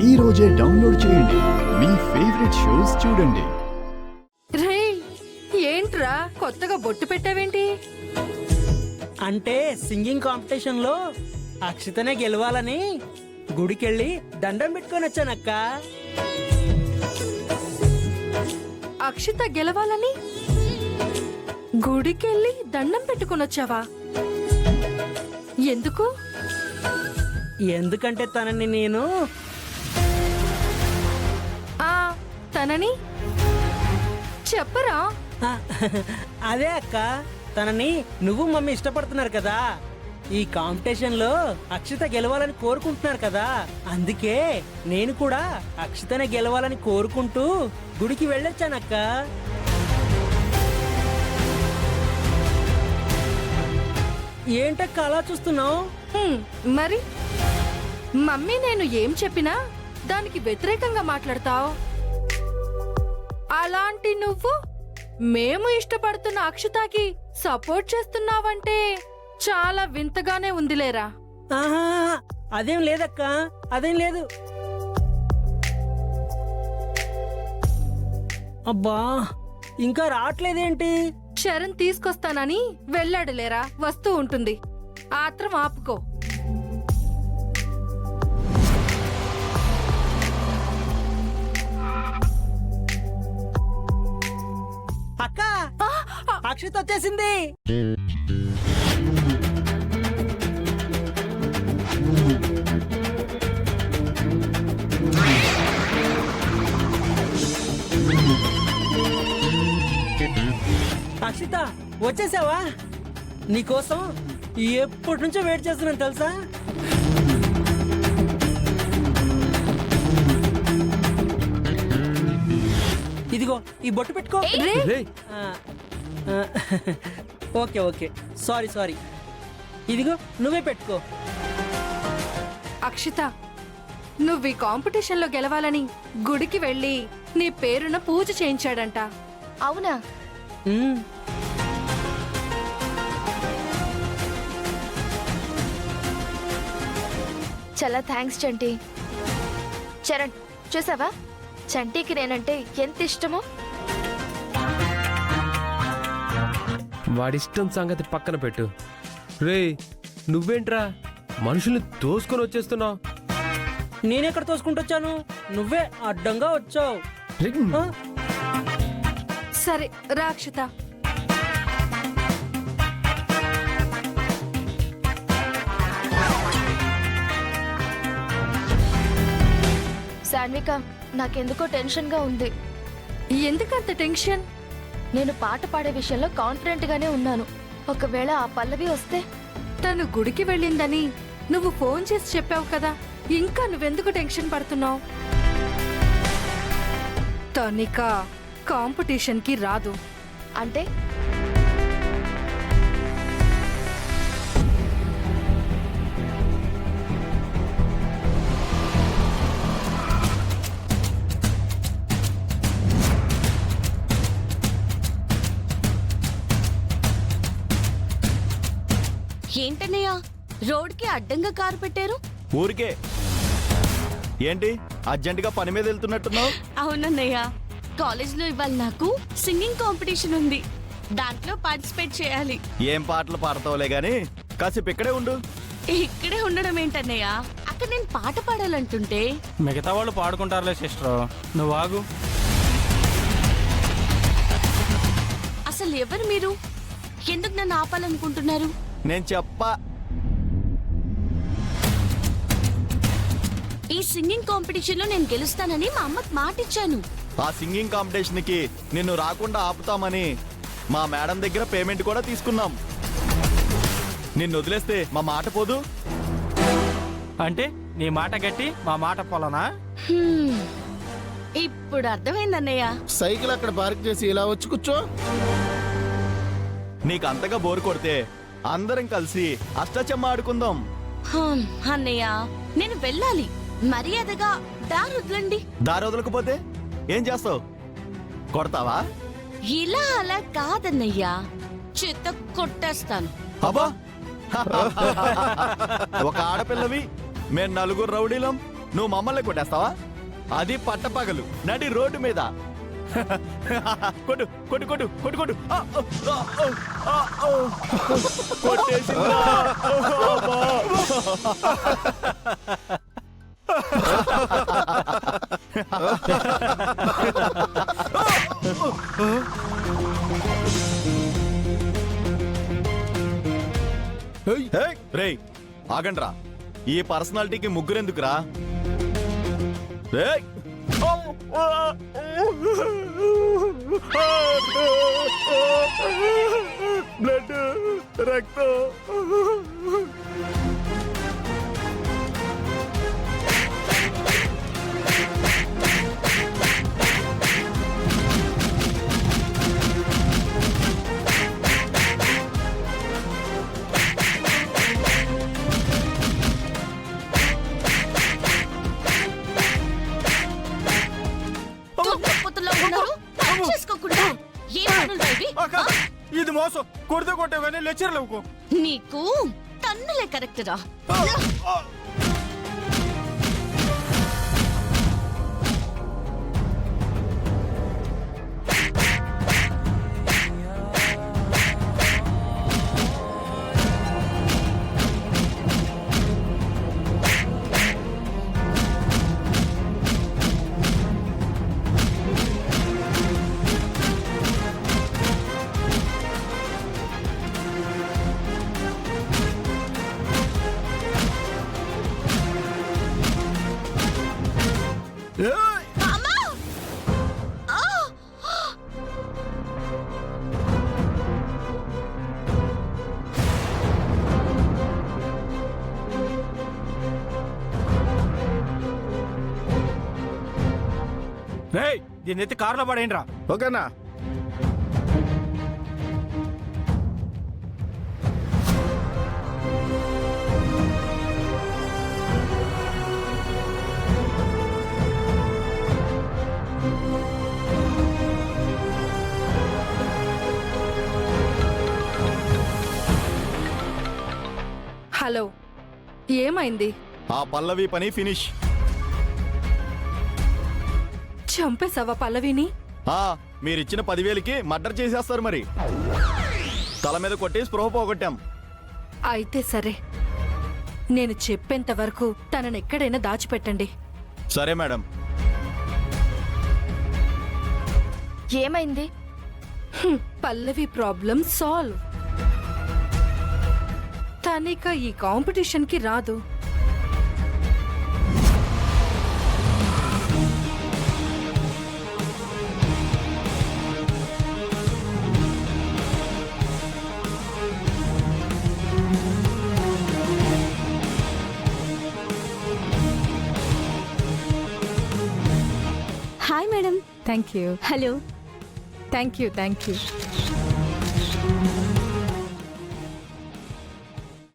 ఈ రోజే డౌన్లోడ్ చేయండి. మీ ఫేవరెట్ షోస్ చూడండి. రే ఏంట్రా కొత్తగా బొట్టు పెట్టావేంటి? అంటే సింగింగ్ కాంపిటీషన్ లో అక్షితనే గెలవాలని గుడికెళ్ళి దండం పెట్టుకొని వచ్చానక్క. అక్షిత గెలవాలని గుడికెళ్ళి దండం పెట్టుకొనొచ్చావా? ఎందుకు? ఎందుకంటే తనని నేను తనని చెప్పరా? అదే అక్క, తనని నువ్వు మమ్మీ ఇష్టపడుతున్నారు కదా, ఈ కాంపిటీషన్ లో అక్షిత గెలవాలని కోరుకుంటున్నారు కదా, అందుకే నేను కూడా అక్షితనే గెలవాలని కోరుకుంటూ గుడికి వెళ్ళొచ్చానక్క. ఏంటక్క అలా చూస్తున్నావు? మరి మమ్మీ నేను ఏం చెప్పినా దానికి వ్యతిరేకంగా మాట్లాడతావు. అలాంటి నువ్వు మేము ఇష్టపడుతున్న అక్షితకి సపోర్ట్ చేస్తున్నావంటే చాలా వింతగానే ఉందిలేరా. ఆహా, అదేం లేదక్క, అదేం లేదు. అబ్బా, ఇంకా రావట్లేదేంటి? శరణ్ తీసుకొస్తానని వెళ్ళాడులేరా, వస్తూ ఉంటుంది. ఆత్రం ఆపుకో. అక్క, అక్షిత వచ్చేసింది. అక్షిత వచ్చేసావా? నీకోసం ఎప్పటి నుంచో వెయిట్ చేస్తున్నాను తెలుసా. ఇదిగో ఈ బొట్టు పెట్టుకో. Okay okay, sorry sorry. ఇదిగో నువ్వే పెట్టుకో. అక్షిత, నువ్వు ఈ కాంపిటీషన్ లో గెలవాలని గుడికి వెళ్ళి నీ పేరున పూజ చేయించాడంట. అవునా? చాలా థ్యాంక్స్ చంటి. చరణ్ చూసావా, చంటికి నేనంటే ఎంత ఇష్టమో. వాడిష్టం సంగతి పక్కన పెట్టు. రే, నువ్వేంట్రా మనుషుల్ని తోసుకొని వచ్చేస్తున్నావు? నేనెక్కడ తోసుకుంటొచ్చాను? నువ్వే అడ్డంగా వచ్చావు. సరే రా అక్షిత. సాన్విక, నాకెందుకో టెన్షన్ గా ఉంది. ఎందుకంత టెన్షన్? నేను పాట పాడే విషయంలో కాన్ఫిడెంట్ గానే ఉన్నాను. ఒకవేళ ఆ పల్లవి వస్తే? తను గుడికి వెళ్ళిందని నువ్వు ఫోన్ చేసి చెప్పావు కదా, ఇంకా నువ్వెందుకు టెన్షన్ పడుతున్నావు? తనిక కాంపిటీషన్ కి రాదు. అంటే ఏంటన్నయ్య రోడ్కి అడ్డంగా కారు పెట్టారు? ఊరికే. ఏంటి అర్జెంటుగా పని మీద వెళ్తున్నట్టున్నావు? అవునన్నయ్య, కాలేజ్లో ఇవాళ నాకు సింగింగ్ కాంపిటీషన్ ఉంది, దాంట్లో పార్టిసిపేట్ చేయాలి. ఏం పాటలు పాడతావులే గాని కాసేపు ఇక్కడే ఉండు. ఇక్కడే ఉండడం ఏంటన్నయ్య, అక్కడ నేను పాట పాడాలంటుంటే. మిగతా వాళ్ళు పాడుకుంటారులే సిస్టర్, నువ్వు ఆగు. అసలు ఎవరు మీరు? ఎందుకు నన్ను ఆపాలనుకుంటున్నారు? నేను చెప్పా. ఈ సింగింగ్ కాంపిటీషన్ లో నేను గెలుస్తానని మా అమ్మకి మాట ఇచ్చాను. ఆ సింగింగ్ కాంపిటీషన్ కి నిన్ను రాకుండా ఆపుతామని మా మేడం దగ్గర పేమెంట్ కూడా తీసుకున్నాం. నిన్ను వదిలేస్తే మా మాట పోదు. అంటే నీ మాట గట్టి మా మాట పొలనా? ఇప్పుడు అర్థమైందన్నయ్య. సైకిల్ అక్కడ పార్క్ చేసి ఇలా వచ్చి కూర్చో. నీకు అంతగా బోరు కొడితే అందరం కలిసి అష్టాచెమ్మ ఆడుకుందాం. అన్నయ్య, నేను వెళ్ళాలి. మర్యాదగా దారి వదలండి. దారి వదలకపోతే ఏం చేస్తావు? కొడతావా? ఇలా అలా కాదన్నయ్యా, చేత కొట్టేస్తాను. అబ్బా, ఒక ఆడపిల్లవి, మేము నలుగురు రౌడీలం, నువ్వు మమ్మల్ని కొట్టేస్తావా? అది పట్టపగలు నడి రోడ్డు మీద. కొట్టు కొట్టు కొట్టు కొట్టు కొట్టు. కొట్టేసిందా? రేయ్ ఆగండ్రా, ఈ పర్సనాలిటీకి ముగ్గురెందుకురా? రేయ్ బ్లడ్, రక్తం. దున్నపోతుల్లో ఉన్నారు, పని చేసుకోకుండా. ఏ పనులు ఇవి? ఇది మోసం. కొడితే కొట్టావు కానీ లెక్చర్లు నీకు తన్నులే కరెక్ట్ రా. రేయ్ దీన్ని ఎత్తి కారులో పడేయండిరా. ఓకేనా? హలో, ఏమైంది? ఆ పల్లవి పని ఫినిష్. చంపేశావా పల్లవిని? మీరిచ్చిన 10,000కి మర్డర్ చేసేస్తారు మరి. తల మీద కొట్టి స్పృహ పోగొట్టాం. అయితే సరే, నేను చెప్పేంత వరకు తనని ఎక్కడైనా దాచిపెట్టండి. సరే మేడం. ఏమైంది? పల్లవి ప్రాబ్లం సాల్వ్. తనిక ఈ కాంపిటీషన్ కి రాదు. Hi madam. Thank you. Hello. Thank you.